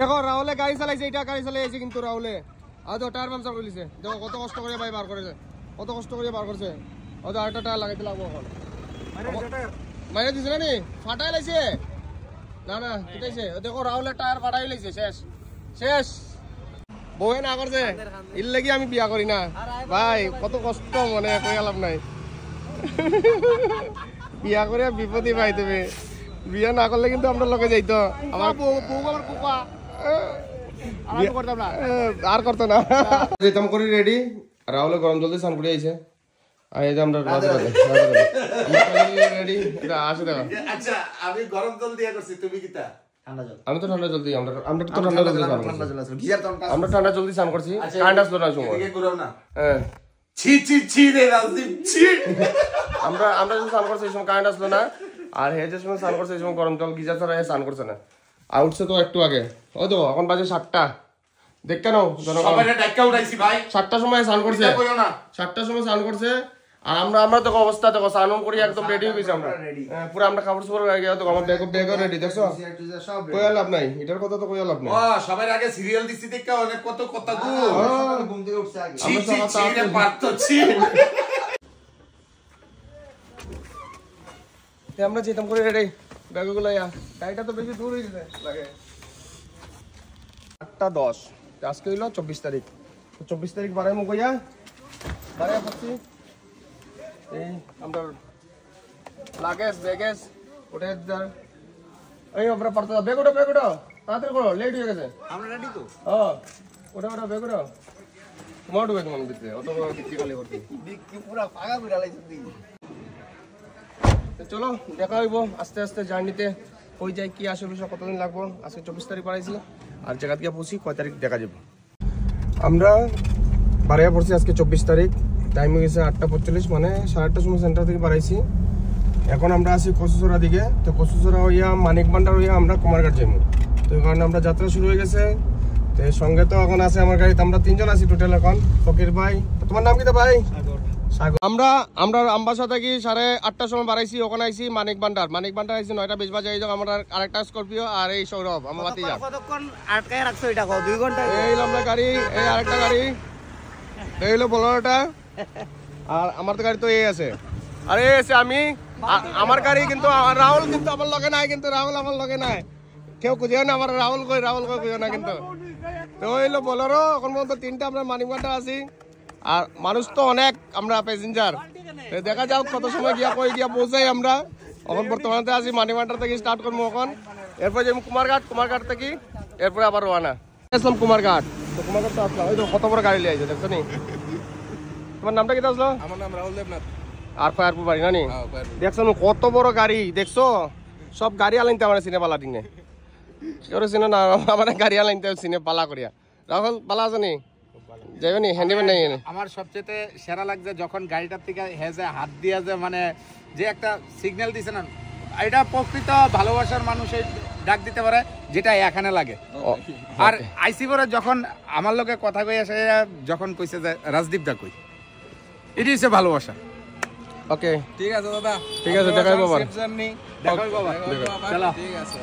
দেখো রাহুলে গাড়ি চালাইছে, এটা গাড়ি চালাইছে কিন্তু রাহুলে আদো টায়ার পাংচার করে দিছে। দেখো কত কষ্ট করে ভাই বার করেছে, কত কষ্ট করে বার করছে। আদো আরেকটা টায়ার লাগাইতে লাগবো এখন। মাইরে দিছে না নি ফাটাই লাইছে না না কিটাইছে। দেখো রাহুলের টায়ার ফাটাই লাইছে, শেষ শেষ। বউয়ে না করছে ইল লাগি আমি বিয়া করি না ভাই, কত কষ্ট মনে কই লাভ নাই। বিয়া করে বিপদই ভাই, তুমি বিয়া না করলে কিন্তু আমরা লোকে যাইতো। আমার বউ আমার কুপা আর করতো না। যেতাম করি রেডি, রাহুলে গরম জল দিয়ে স্নান করে আইছে। আর এই যে আমরা রেডি আসে দেখো। আচ্ছা আমি গরম জল দিয়ে করছি, তুমি কিটা ঠান্ডা জল? আমি তো ঠান্ডা জল দিই, আমরা তো ঠান্ডা জল দিয়ে স্নান করছি। আমরা ঠান্ডা জল দিয়ে স্নান করছি, কারেন্ট আসলো না সময়। হ্যাঁ ছি ছি ছি রে রাজদীপ ছি। আমরা যখন স্নান করছি এই সময় কারেন্ট আসলো না, আর হে যে সময় স্নান করছে এই সময় গরম জল গিজার ছাড়া স্নান করছে না। আর উঠছে তো একটু আগে, ওই তো এখন বাজে 7টা। দেখ কেন 7টার সময় স্নান করছে, 7টার সময় স্নান করছে। আর আমরা তো অবস্থা দেখো, স্নান করি একদম রেডি হয়ে গেছি আমরা পুরো। আমরা কাপড় চোপড় গায়ে তো আমার ব্যাগ রেডি, দেখছো? কই লাভ নাই, এটার কথা তো কই লাভ নাই। সবার আগে সিরিয়াল দিছি দেখে অনেক কত কথা গো, ঘুম থেকে উঠছে আগে আমরা পারতো ছি। আমরা যেতাম করে রেডি ব্যাগগুলো, গাড়িটা তো বেশি দূর হয়ে গেছে লাগে। 8টা 10, আজকে হইলো 24 তারিখ। 24 তারিখ বাড়াই মুখ হইয়া বাড়াই পাচ্ছি। এই আমরা লাগেজ ব্যাগেজ ওটা এই আমরা পারতো ব্যাগ ওটা তাড়াতাড়ি করো, লেট হয়ে গেছে। আমরা রেডি তো? ওটা ব্যাগ ওটা তোমার ঢুকে তোমার দিতে অত বিক্রি করলে করতে বিক্রি পুরো ফাঁকা করে লাইছি। চলো দেখা হইব আস্তে আস্তে জার্নিতে, কই যাই কি আসে বিষয় কতদিন লাগবো। আজকে 24 তারিখ বাড়াইছি, আর জায়গা থেকে পৌঁছি কয় তারিখ দেখা যাবো। আমরা বাড়াইয়া পড়ছি আজকে 24 তারিখ, টাইম হয়ে গেছে 8টা 45, মানে 8:30টার সময় সেন্টার থেকে বাড়াইছি। এখন আমরা আছি কচুচড়া দিকে, তো কচুচড়া হইয়া মানিক ভান্ডার হইয়া আমরা কুমারঘাট যাবো। তো এই কারণে আমরা যাত্রা শুরু হয়ে গেছে। তো সঙ্গে তো এখন আছে আমার গাড়িতে আমরা 3জন আছি টোটাল এখন। ফকির ভাই, তোমার নাম কি তো ভাই? আমরা আমবাসা থেকে 8:30টার সময় বাড়াইছি, ওখানে আইছি মানিক ভান্ডার আইছি 9টা 20 বাজে। এই যে আমার আরেকটা স্করপিও আর এই সৌরভ আমার বাতি যা কতক্ষণ আটকায় রাখছো এটা কও? 2 ঘন্টা। এই আমরা গাড়ি, এই আরেকটা গাড়ি, এই হলো বোলেরোটা, আর আমার তো গাড়ি তো এই আছে। আর এই আছে আমি, আমার গাড়ি কিন্তু রাহুল কিন্তু আমার লগে নাই, কিন্তু রাহুল আমার লগে নাই। কেউ খুঁজেও না আমার রাহুল কই খুঁজেও না কিন্তু। তো হইলো বোলেরো, এখন পর্যন্ত 3টা আমরা মানিক ভান্ডার আছি। আর মানুষ তো অনেক, আমরা প্যাসেঞ্জার, দেখা যাও কত সময় গিয়া কই গিয়া পৌঁছাই আমরা। এখন বর্তমানে আছি মানিক ভান্ডার থেকে স্টার্ট করবো এখন, এরপর যাবো কুমারঘাট থেকে, এরপরে আবার রওনা আসলাম কুমারঘাট। তো কুমারঘাট তো আসলাম, ওই তো কত বড় গাড়ি লিয়ে আছে দেখছো নি। তোমার নামটা কি আসলো? আমার নাম রাহুল দেবনাথ। আর ফায়ারপুর বাড়ি না নি? দেখছো কত বড় গাড়ি, দেখছো? সব গাড়ি আলাইতে আমার সিনে পালা টিনে কেউ চিনে না, আমার গাড়ি আলাইতে সিনে পালা করিয়া। রাহুল পালা আছে নি? যাইবে নি? হ্যান্ডিম্যান নাই? আমার সবচেয়ে সেরা লাগছে যখন গাড়িটার থেকে হেজে হাত দিয়া যে মানে যে একটা সিগন্যাল দিছে না, এটা প্রকৃত ভালোবাসার মানুষের ডাক দিতে পারে, যেটা এখানে লাগে। আর আইসি পরে যখন আমার লোকে কথা কই আসে, যখন কইছে যে রাজদীপ দা কই, এটি হচ্ছে ভালোবাসা। ওকে ঠিক আছে দাদা, ঠিক আছে, দেখাই বাবা, দেখাই বাবা, চলো। ঠিক আছে,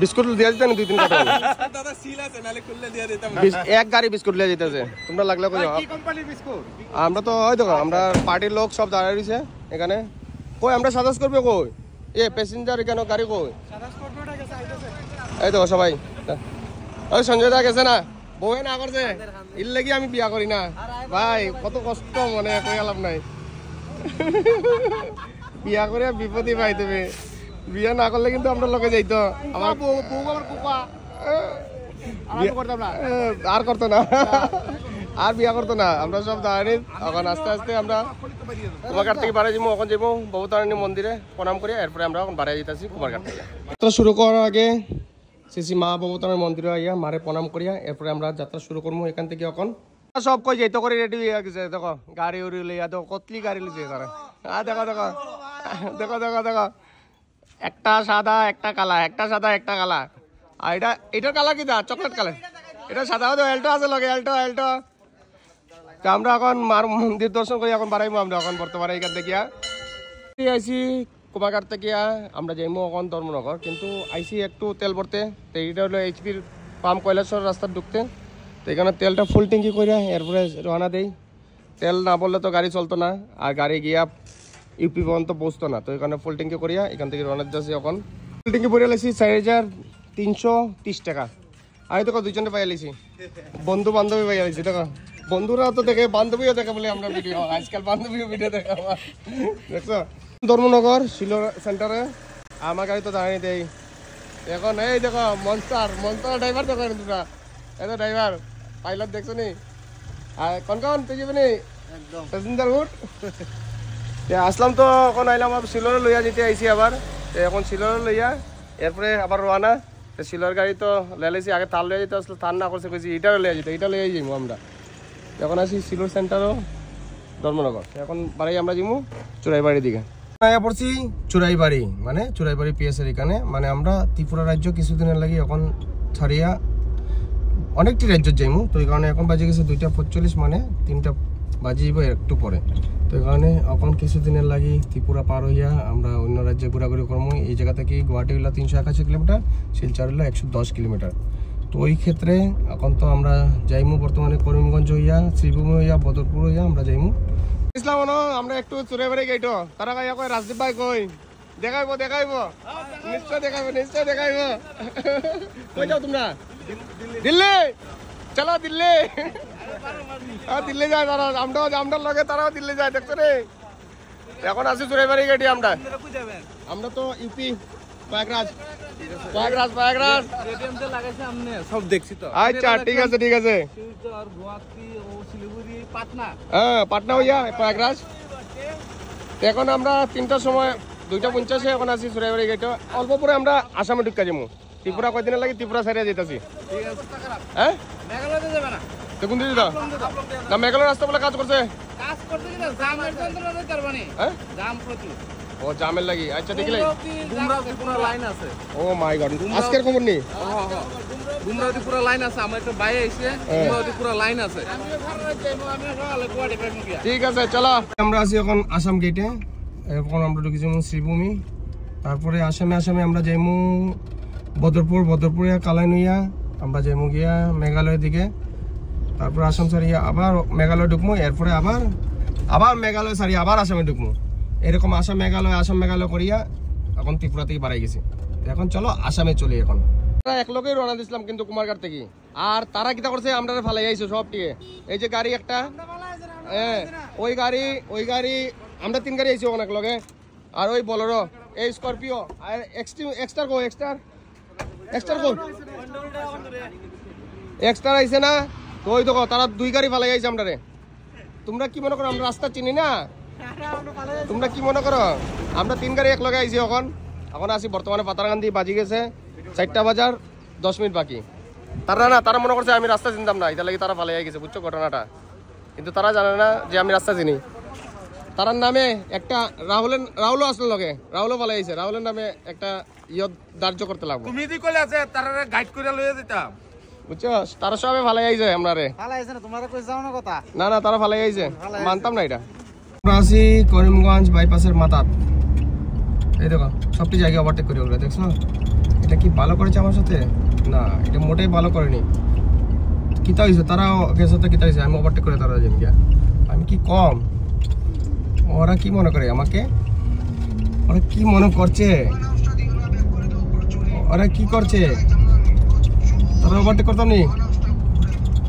বিস্কুট দিয়ে দিতেন 2-3 কার্টন দাদা সিল আছে, নালে খুললে দিয়ে দিতাম। এক গাড়ি বিস্কুট লিয়ে যেতেছে, তোমরা লাগলে কই যাও? কি কোম্পানির বিস্কুট? আমরা তো ওই দেখো আমরা পার্টির লোক সব দাঁড়ায় রইছে এখানে। কই আমরা সাদাস করবে কই? এ প্যাসেঞ্জার কেন গাড়ি কই? সাদাস করবেটা গেছে আইতাছে। এই দেখো সবাই, ওই সঞ্জয় দা গেছে না, বউয়ে না করছে ইল লাগি আমি বিয়া করি না ভাই, কত কষ্ট মনে কই লাভ নাই। বিয়া করে বিপদই ভাই, তুমি বিয়া না করলে কিন্তু আমরা লোকে যাইতো। আমার বউ আমার কুপা আর করতো না, আর বিয়া করতো না। আমরা সব দাঁড়ানি এখন আস্তে আস্তে আমরা কুমারঘাট থেকে বাড়াই যাবো। এখন যাবো বহুতারিণী মন্দিরে প্রণাম করি, এরপরে আমরা এখন বাড়াই যেতেছি কুমারঘাট থেকে। যাত্রা শুরু করার আগে শ্রী মা বহুতারিণী মন্দিরে আইয়া মারে প্রণাম করিয়া এরপরে আমরা যাত্রা শুরু করবো এখান থেকে। এখন সব কই যাইতো করে রেডি হয়ে গেছে, দেখো গাড়ি উড়ি লইয়া, দেখো কতলি গাড়ি লিছে তারা। দেখো দেখো দেখো দেখো দেখো, একটা সাদা একটা কালা, একটা সাদা একটা কালা। আর এটার কালার কি? Chocolate colour. এটা সাদা তো এল্টো আছে লগে, এল্টো। তো আমরা এখন মার মন্দির দর্শন করি, এখন বাড়াইবো আমরা এখন বর্তমানে এখান থেকে আইসি কুমারঘাট থেকে। আমরা যাইমো এখন ধর্মনগর, কিন্তু আইসি একটু তেল ভরতে। তো এইটা হলো এইচপির পাম কৈলাসর রাস্তা ঢুকতে। তো এখানে তেলটা ফুল ট্যাঙ্কি করে এরপরে রওনা দেই। তেল না বললে তো গাড়ি চলতো না, আর গাড়ি গিয়া ইউপি পর্যন্ত পৌঁছতো না। তো এখানে ফুল ট্যাঙ্কি করিয়া এখান থেকে রওনা দিতেছি। এখন ফুল ট্যাঙ্কি পরে লাইছি 4330 টাকা। আমি তো দুইজনে পাই লাইছি, বন্ধু বান্ধবী পাই লাইছি। দেখো বন্ধুরা তো দেখে, বান্ধবীও দেখে বলে আমরা ভিডিও, আজকাল বান্ধবীও ভিডিও দেখে আমার, দেখছো। ধর্মনগর শিলর সেন্টারে আমার গাড়ি তো দাঁড়িয়ে দেই এখন। এই দেখো মনস্টার ড্রাইভার দেখো, দুটা এত ড্রাইভার পাইলট দেখছো নি। আর কন তুই যাবি নি একদম প্যাসেঞ্জার উঠ। আসলাম তো এখন আইলাম শিলরে লইয়া যেতে আইসি আবার। এখন শিলরে লইয়া এরপরে আবার রওনা। শিলর গাড়ি তো লেলেছি, আগে তার লইয়া যেতে আসলে তার না করছে, কইছি ইটারও লইয়া যেতে, এটা লইয়া যাইমু আমরা। এখন আসি শিলর সেন্টারও ধর্মনগর। এখন বাড়ি আমরা যাবো চুরাইবাড়ির দিকে। পড়ছি চুরাইবাড়ি, মানে চুরাইবাড়ি পিএসের এখানে। মানে আমরা ত্রিপুরা রাজ্য কিছুদিনের লাগি এখন ছাড়িয়া অনেকটি রাজ্য যাইমু। তো এই কারণে এখন বাজে গেছে 2:45, মানে 3টা বাজিব একটু পরে। তো এই কারণে এখন কিছুদিনের লাগি ত্রিপুরা পার হইয়া আমরা অন্য রাজ্যে ঘোরাঘুরি করবো। এই জায়গা থেকে গুয়াহাটি হইলো 381 কিলোমিটার, শিলচর হইলো 110 কিলোমিটার। তো ওই ক্ষেত্রে এখন তো আমরা যাইমু বর্তমানে করিমগঞ্জ হইয়া, শ্রীভূমি হইয়া, বদরপুর হইয়া আমরা যাইমু। ইসলাম আমরা একটু চুরাইবাড়ি গাইটো। তারা গাইয়া কই রাজদীপ ভাই কই দেখাইবো নিশ্চয় দেখাইবো। কই যাও তোমরা? দিল্লি, চলো দিল্লি। দিল্লি যায় তারা, আমরাও লগে তারাও দিল্লি যায়, দেখছো রে। এখন আছি চুরাইবাড়ি গাড়ি। আমরা তো ইউপি প্রয়াগরাজ। সব দেখছি তো। আচ্ছা ঠিক আছে। হ্যাঁ পাটনা হইয়া প্রয়াগরাজ। এখন আমরা 3টার সময় 2:50 এখন আছি চুরাইবাড়ি গাড়িটা। অল্প পরে আমরা আসামে ঢুকা যাবো। ত্রিপুরা কয়দিনের লাগে ত্রিপুরা সারিয়া যেতেছি। হ্যাঁ কোন দিকে না মেঘালয় রাস্তা বলে কাজ করছে? ও জামের লাগি। আচ্ছা দেখিলে ও মাই গড, আজকের খবর নেই। গুমরাওতি পুরো লাইন আছে, আমার একটা বাইরে এসে গুমরাওতি পুরো লাইন আছে। ঠিক আছে চলো। আমরা আছি এখন আসাম গেটে। এখন আমরা ঢুকেছি শ্রীভূমি। তারপরে আসামে আমরা যাইমু বদরপুরে কালাইনুইয়া আমরা যাইমু গিয়া মেঘালয়ের দিকে। তারপর আসাম সারিয়া আবার মেঘালয় ঢুকবো। এরপরে আবার মেঘালয় সারিয়া আবার আসামে ঢুকবো। এরকম আসাম মেঘালয় করিয়া এখন ত্রিপুরা থেকে বাড়াই গেছি। এখন চলো আসামে চলি। এখন এক লোকেই রওনা দিছিলাম কিন্তু কুমারঘাট থেকে। আর তারা কিতা করছে, আমরা ফালাই আইছো সব টিকে। এই যে গাড়ি একটা, হ্যাঁ ওই গাড়ি আমরা 3 গাড়ি আইছি অনেক লগে। আর ওই বলেরো, এই স্করপিও, আর এক্সট্রা আইছে না। তো ওই দেখো তারা 2 গাড়ি ফালাই আইছে আমরা রে। তোমরা কি মনে করো আমরা রাস্তা চিনি না? তোমরা কি মনে করো আমরা 3 গাড়ি এক লগে আইছি। এখন আসি বর্তমানে পাতারকান্দি, বাজি গেছে 4টা বাজার 10 মিনিট বাকি। তারা মনে করছে আমি রাস্তা চিনতাম না, এটা লাগে তারা ফালাই গেছে, বুঝছো ঘটনাটা। কিন্তু তারা জানে না যে আমি রাস্তা চিনি। তার নামে একটা রাহুলও আসলে লগে, রাহুলও ফালাই আইছে। রাহুলের নামে একটা ধার্য করতে লাগবে। তুমি দি কইলে আছে তারা গাইড করে লইয়া দিতাম, বুঝছো। তারা সবে ফালাই আইছে আমরারে। না তারা ফালাই আইছে, মানতাম না এটা। আমরা আছি করিমগঞ্জ বাইপাসের মাথাত। এই দেখো সবটি জায়গায় ওভারটেক করে ওগুলো, দেখছো। এটা কি ভালো করেছে আমার সাথে? না, এটা মোটেই ভালো করেনি। কিতা হয়েছে তারা সাথে কিতা হয়েছে? আমি ওভারটেক করে তারা যাই গিয়া, আমি কি কম? ওরা কি মনে করে আমাকে? ওরা কি মনে করছে? ওরা কি করছে? তারা ওভারটেক করতাম নি?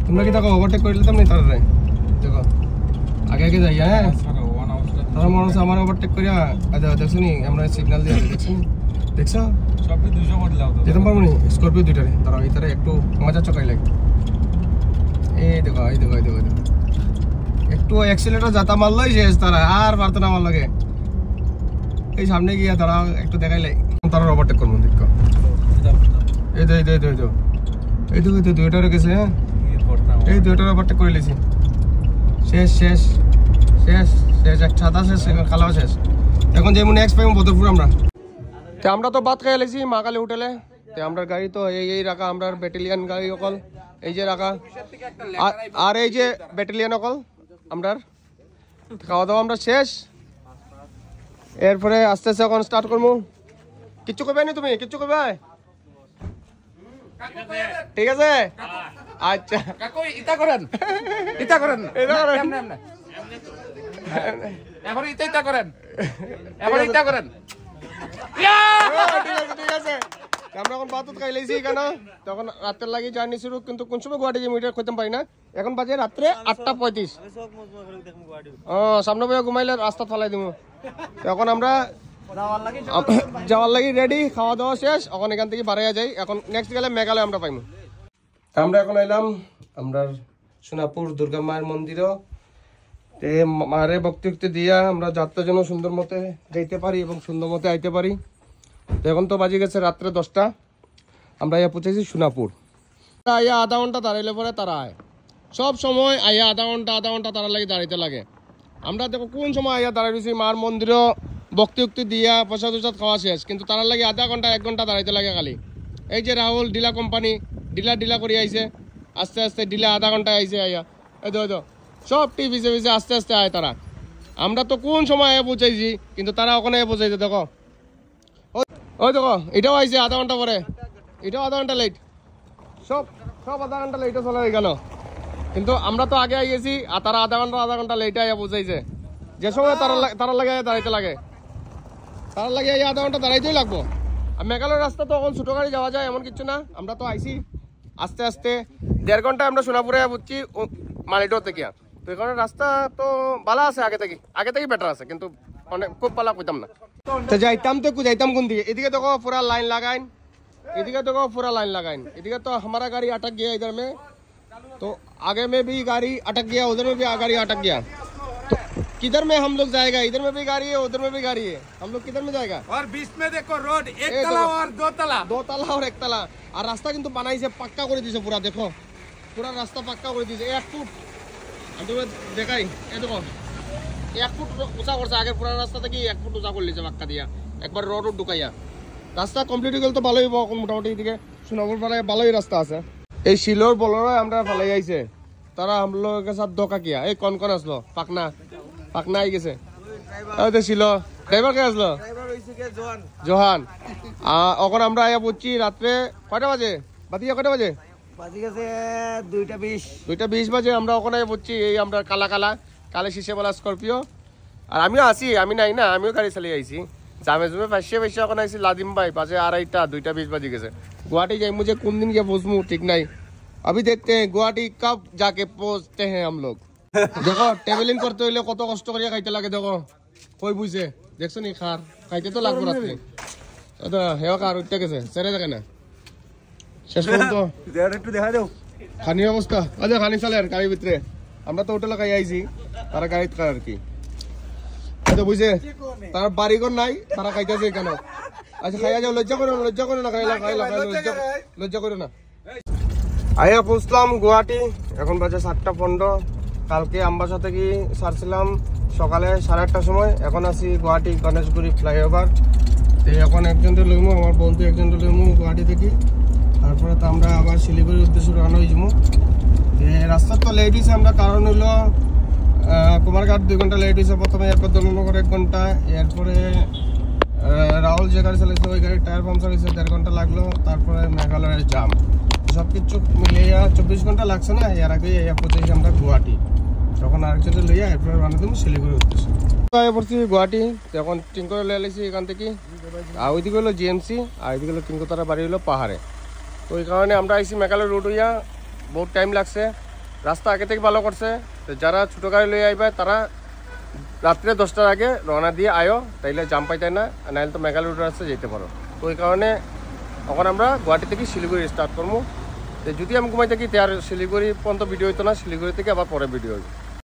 তোমরা কি দেখো ওভারটেক করে দিতাম নি তারা? দেখো আগে যাই। হ্যাঁ তারা মনে হচ্ছে আমার ওভারটেক করিয়া দেখছো নি আমরা সিগন্যাল দিয়ে দেখছো। যেতাম পারবো নি স্করপিও 2টারে। তারা এই তারা একটু মজা চকাই লাগে। এই দেখো একটু অ্যাক্সিলেটার যাতা মারলই শেষ, তারা আর পারতো না আমার লাগে। এই সামনে গিয়া তারা একটু দেখাইলে তারা ওভারটেক করবো। দেখো এই তো 2টারে গেছে। হ্যাঁ এই 2টারে ওভারটেক করে লিছি। শেষ এক ছাতা শেষ, খালাও শেষ। এখন যেমন নেক্সট পাইম বদরপুর আমরা তো ভাত খাই লেছি মা কালী হোটেলে। আমরা গাড়ি তো এই রাখা, আমরা ব্যাটালিয়ান গাড়ি অকল এই যে রাখা। আর এই যে ব্যাটালিয়ান অকল আমরা খাওয়া দাওয়া আমরা শেষ। এরপরে আস্তে আস্তে এখন স্টার্ট করবো। কিচ্ছু কবে নি তুমি? কিচ্ছু কবে? ঠিক আছে আচ্ছা কাকু ইটা করেন এটা করেন। এমনে, এমনে। এখন ইটা করেন এখন ইটা করেন ঠিক আছে আমরা এখন বাতুত খাই লাইছি কেন তখন রাতের লাগি জার্নি শুরু কিন্তু কোন সময় গুয়াহাটি যে মিটার করতে পারি না এখন বাজে রাত্রে 8:35 সামনে বইয়া ঘুমাইলে রাস্তা ফলাই দিব এখন আমরা যাওয়ার লাগি রেডি খাওয়া দাওয়া শেষ এখন এখান থেকে বাড়াইয়া যাই এখন নেক্সট গেলে মেঘালয় আমরা পাইমু আমরা এখন আইলাম আমরা সোনাপুর দুর্গা মায়ের মন্দিরও তে মারে ভক্তি দিয়া আমরা যাত্রা যেন সুন্দর মতে যাইতে পারি এবং সুন্দর মতে আইতে পারি তো এখন তো বাজে গেছে রাত্রে 10টা আমরা ইয়া পৌঁছেছি সোনাপুর আইয়া আধা ঘন্টা দাঁড়াইলে পরে তারা আয় সব সময় আইয়া আধা ঘন্টা তারা লাগে দাঁড়াইতে লাগে আমরা দেখো কোন সময় আইয়া দাঁড়াই রয়েছি মার মন্দিরও ভক্তি দিয়া প্রসাদ উসাদ খাওয়া শেষ কিন্তু তারা লাগে আধা ঘন্টা 1 ঘন্টা দাঁড়াইতে লাগে খালি এই যে রাহুল ডিলা কোম্পানি ডিলা করে আইছে আস্তে আস্তে ডিলা আধা ঘন্টা আইছে আইয়া এই তো সব পিছে পিছে আস্তে আস্তে আয় তারা আমরা তো কোন সময় আয় পৌঁছাইছি কিন্তু তারা ওখানে পৌঁছাইছে দেখো ওই দেখো এটাও আইছে আধা ঘন্টা পরে এটাও আধা ঘন্টা লেট সব আধা ঘন্টা লেটে চলে গেল কিন্তু আমরা তো আগে আইছি আর তারা আধা ঘন্টা লেটে আইয়া পৌঁছাইছে যে সময় তারা লাগে দাঁড়াইতে লাগে তারা লাগে আধা ঘন্টা দাঁড়াইতেই লাগবো আর মেঘালয়ের রাস্তা তো এখন ছোটো গাড়ি যাওয়া যায় এমন কিছু না আমরা তো আইছি আস্তে আস্তে 1.5 ঘন্টায় আমরা সোনাপুরে বুঝছি মালিডো থেকে তো এখানে রাস্তা তো ভালো আছে আগে থেকে বেটার আছে কিন্তু অনেক খুব ভালো কইতাম না তো যাইতাম কোন দিকে এদিকে দেখো पूरा लाइन लगाइन इधर देखो पूरा लाइन लगाइन इधर तो हमारा गाड़ी अटक गया इधर में तो आगे में भी गाड़ी अटक गया उधर में भी गाड़ी अटक गया तो किधर में हम लोग जाएगा इधर में भी गाड़ी है उधर में भी गाड़ी है हम लोग किधर में जाएगा और बीच में देखो रोड 1 तला और 2 तला 2 तला और 1 तला और रास्ता किंतु बनाइছে पक्का করে দিয়েছে পুরো দেখো পুরো রাস্তা पक्का করে দিয়েছে 1 ফুট আমি দেখাই এই দেখো 1 ফুট উঁচা করছে আগে পুরো রাস্তা থেকে 1 ফুট উঁচা করে লিছে পাক্কা দিয়া একবার রোড ঢুকাইয়া রাস্তা কমপ্লিট হয়ে গেল তো ভালোই মোটামুটি এদিকে সোনাপুর পাড়ায় ভালোই রাস্তা আছে এই শিলোর বলরা আমরা ফালাই আইছে তারা हम लोग के साथ धोखा किया এই কোন আসলো পাকনা আই গেছে ওই তো শিলো ড্রাইভার কে আসলো ড্রাইভার হইছে কে জোহান এখন আমরা আয়া পড়ছি রাতে কয়টা বাজে বাদিয়া কয়টা বাজে বাজি গেছে 2:20 বাজে আমরা ওখানে পড়ছি এই আমরা কালে শিশে বলা স্করপিও আর আমিও আসি আমি নাই না আমিও গাড়ি চালিয়ে আইছি জামে পাশে ওখানে আইছি লাদিম ভাই বাজে 2:30 বাজে গেছে गुवाहाटी जाए मुझे कौन दिन के पहुंचू ठीक नहीं अभी देखते हैं गुवाहाटी कब जाके पहुंचते हैं हम लोग देखो ट्रेवलिंग करते हुए कत कष्ट करिया खाइते लागे देखो कोई बुझे देखছো নি খার খাইতে তো লাগবে রাতে তো হেও কার উঠতে গেছে ছেড়ে দেখে না শেষ পর্যন্ত একটু দেখা দাও খানি অবস্থা আচ্ছা খানি চলে আর গাড়ির ভিতরে আমরা তো হোটেলে খাই আইছি তারা গাড়িতে খায় আর কি তো বুঝে তার বাড়িঘর নাই তারা খাইতেছে কেন আচ্ছা খাইয়া যাও লজ্জা করো না খাইলা লজ্জা করো না আইয়া পৌঁছলাম গুয়াহাটি এখন বাজে 7:15 কালকে আমবাসা থেকে ছাড়ছিলাম সকালে 8:30টার সময় এখন আছি গুয়াহাটি গণেশগুড়ি ফ্লাইওভার তো এখন একজনকে লইমু আমার বন্ধু একজনকে লইমু গুয়াহাটি থেকে তারপরে তো আমরা আবার শিলিগুড়ির উদ্দেশ্যে রওনা হয়ে যাবো রাস্তা তো লেট হয়েছে আমরা কারণ হলো কুমারঘাট 2 ঘন্টা লেট হয়েছে প্রথমে এরপর ধর্মনগর 1 ঘন্টা এরপরে রাহুল যে গাড়ি চালাইছে ওই গাড়ির টায়ার পাংচার হয়েছে 1.5 ঘন্টা লাগলো তারপরে মেঘালয়ের জাম সবকিছু মিলিয়ে 24 ঘন্টা লাগছে না এর আগে পৌঁছেছি আমরা গুয়াহাটি তখন আরেকজনকে লইয়া এরপরে রান্না দেবো শিলিগুড়ির উদ্দেশ্যে পড়ছি গুয়াহাটি এখন টিঙ্করে লয়ে আইছি এখান থেকে আর ওইদিকে হলো জিএমসি আর ওইদিকে হলো টিঙ্কতারা বাড়ি হলো পাহাড়ে তো ওই কারণে আমরা আইসি মেঘালয় রোড হইয়া বহুত টাইম লাগছে রাস্তা আগে থেকে ভালো করছে তো যারা ছোটো গাড়ি লইয়া আইবে তারা রাত্রে 10টার আগে রওনা দিয়ে আয়ো তাইলে জাম পাইতে না নাহলে তো মেঘালয় রোড রাস্তায় যেতে পারো তো ওই কারণে এখন আমরা গুয়াহাটি থেকে শিলিগুড়ি স্টার্ট করবো তো যদি আমি ঘুমাই থাকি তার শিলিগুড়ি পর্যন্ত ভিডিও হইতো না শিলিগুড়ি থেকে আবার পরে ভিডিও হইব